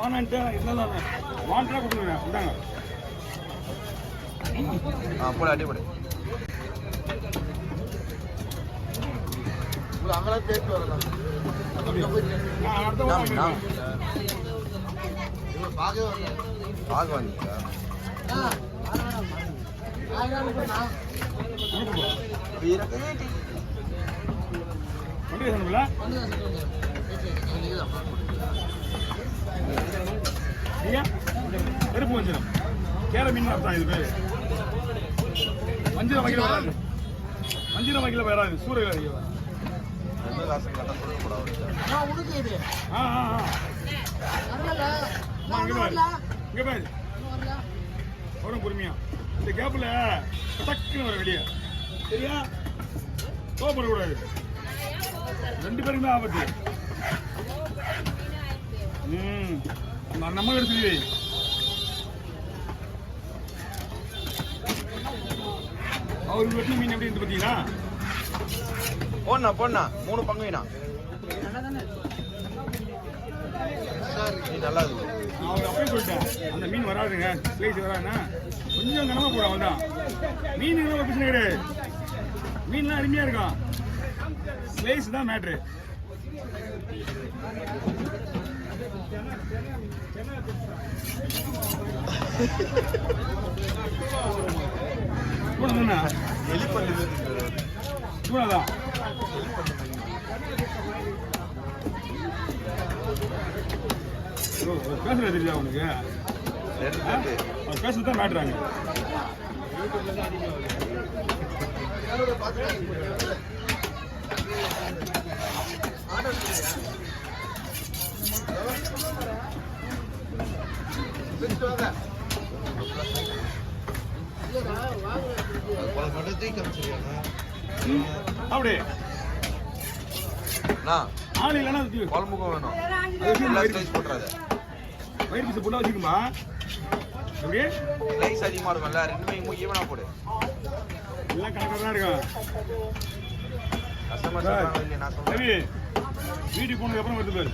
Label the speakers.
Speaker 1: வானான்ட்டு இருந்தாலும் வாண்டா கொடுங்க இந்தாங்க.
Speaker 2: போட அடி போடு. அங்கெல்லாம் பேசிட்டு வரலாம். பார்க்க வந்தீங்களா?
Speaker 1: கருப்பு வஞ்சிரம் கேர மீன் தான் இது பேரு. வஞ்சிரம் வகையில் வராது, வஞ்சிரம் வகையில் வராது, சூரிய வகையில் வராது. இங்க பாரு வரும் பொறுமையா. இந்த கேப்ல டக்குன்னு வர வெளியே சரியா, கோபப்படக்கூடாது. ரெண்டு பேருமே ஆபத்து. நம்ம எடுத்து அவருக்கு வெட்டி மீன் எப்படி இருந்து பார்த்தீங்களா?
Speaker 2: போண்ணா போண்ணா 3 பங்கு வேணா நல்லா இருக்கு.
Speaker 1: அவர் அப்படியே சொல்லிட்டேன், அந்த மீன் வராதுங்க, ஸ்லைஸ் வராதுன்னா கொஞ்சம் கனமா போடும். அவன் தான் மீன் பிரச்சனை கிடையாது, மீன்லாம் அருமையா இருக்கும், ஸ்லைஸ் தான் மேட்ரு. சூடாதான் பேசுறது தெரியுதா உனக்கு? பேசுறதுதான் மாட்டுறாங்க. அப்படி ஆள் இல்லைன்னா
Speaker 2: குழம்புக்கும் வேணும்.
Speaker 1: வயிறு பீஸ் போட்டா வச்சுக்குமா? அப்படியே
Speaker 2: ரைஸ் அதிகமாக இருக்கும்ல, ரெண்டுமே ஈவனாக போடு.
Speaker 1: எல்லாம் கணக்காக தான் இருக்கும்.
Speaker 2: கஸ்டமர் சொல்கிறாங்க இல்லையா? நான் சொல்கிறேன்
Speaker 1: வீட்டுக்கு போனதுக்கு அப்புறம் வருது பேர்.